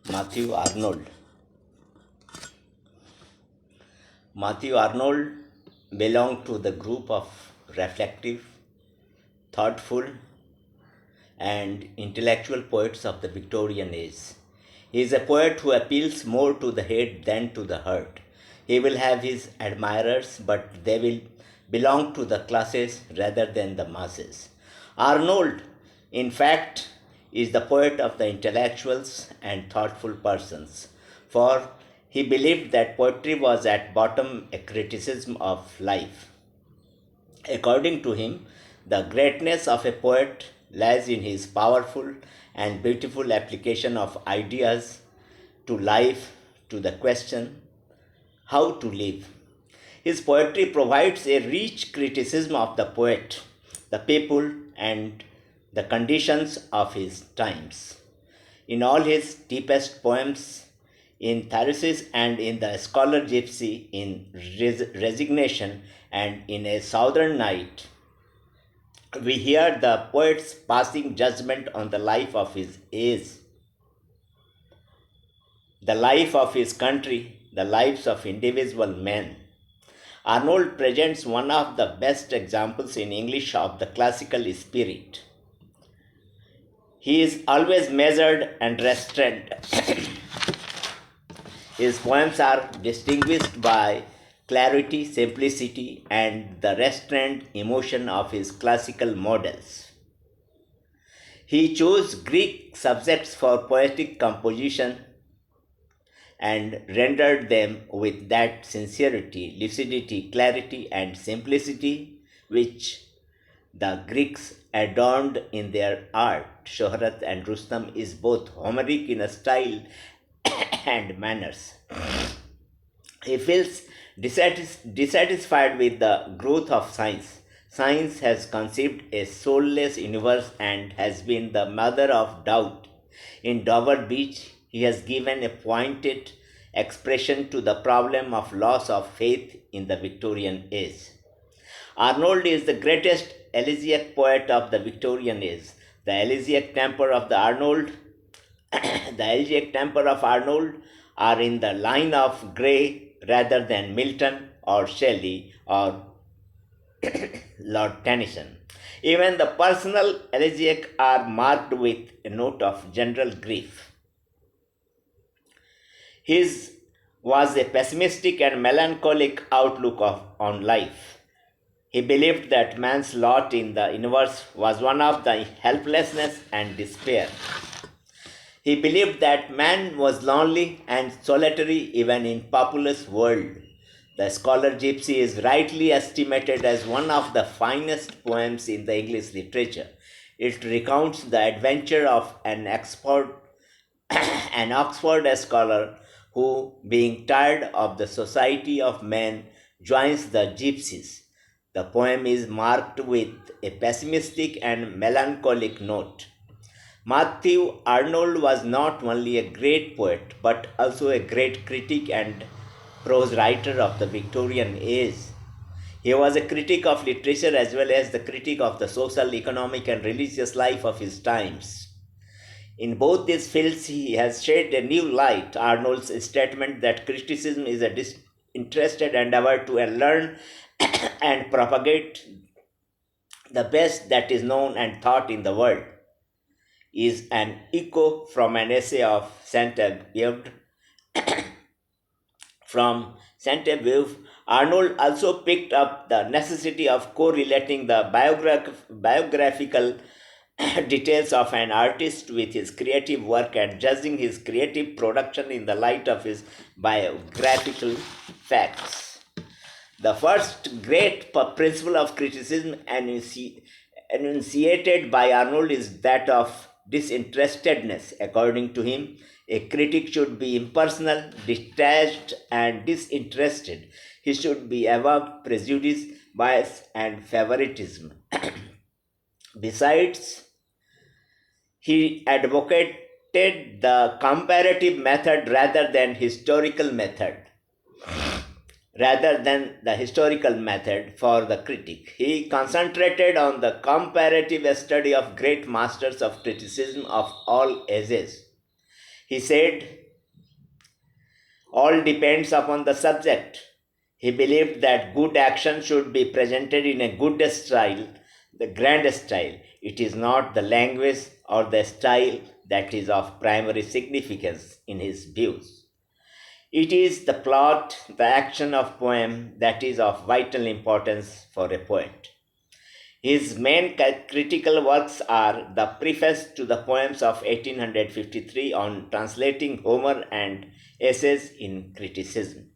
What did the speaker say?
Matthew Arnold. Matthew Arnold belonged to the group of reflective, thoughtful, and intellectual poets of the Victorian age. He is a poet who appeals more to the head than to the heart. He will have his admirers, but they will belong to the classes rather than the masses. Arnold, in fact, is the poet of the intellectuals and thoughtful persons, for he believed that poetry was at bottom a criticism of life. According to him, the greatness of a poet lies in his powerful and beautiful application of ideas to life, to the question how to live. His poetry provides a rich criticism of the poet, the people, and the conditions of his times. In all his deepest poems, in Tharesis and in the Scholar Gypsy, in Resignation and in A Southern Night, we hear the poet's passing judgment on the life of his age, the life of his country, the lives of individual men. Arnold presents one of the best examples in English of the classical spirit. He is always measured and restrained. His poems are distinguished by clarity, simplicity, and the restrained emotion of his classical models. He chose Greek subjects for poetic composition and rendered them with that sincerity, lucidity, clarity, and simplicity which the Greeks adorned in their art. Shohrat and Rustam is both Homeric in a style and manners. He feels dissatisfied with the growth of science. Science has conceived a soulless universe and has been the mother of doubt. In Dover Beach, he has given a pointed expression to the problem of loss of faith in the Victorian age. Arnold is the greatest elegiac poet of the Victorian age. The elegiac temper of the Arnold, the elegiac temper of Arnold are in the line of Gray rather than Milton or Shelley or Lord Tennyson. Even the personal elegiac are marked with a note of general grief. His was a pessimistic and melancholic outlook on life. He believed that man's lot in the universe was one of the helplessness and despair. He believed that man was lonely and solitary even in populous world. The Scholar Gypsy is rightly estimated as one of the finest poems in the English literature. It recounts the adventure of an Oxford scholar who, being tired of the society of men, joins the gypsies. The poem is marked with a pessimistic and melancholic note. Matthew Arnold was not only a great poet but also a great critic and prose writer of the Victorian age. He was a critic of literature as well as the critic of the social, economic, and religious life of his times. In both these fields, he has shed a new light. Arnold's statement that criticism is a disinterested endeavor to learn and propagate the best that is known and thought in the world is an echo from an essay of Sainte-Beuve. From Sainte-Beuve, Arnold also picked up the necessity of correlating the biographical details of an artist with his creative work and judging his creative production in the light of his biographical facts. The first great principle of criticism enunciated by Arnold is that of disinterestedness. According to him, a critic should be impersonal, detached, and disinterested. He should be above prejudice, bias, and favoritism. Besides, he advocated the comparative method rather than the historical method for the critic. He concentrated on the comparative study of great masters of criticism of all ages. He said, all depends upon the subject. He believed that good action should be presented in a good style, the grand style. It is not the language or the style that is of primary significance in his views. It is the plot, the action of poem that is of vital importance for a poet. His main critical works are the preface to the poems of 1853 on translating Homer and essays in criticism.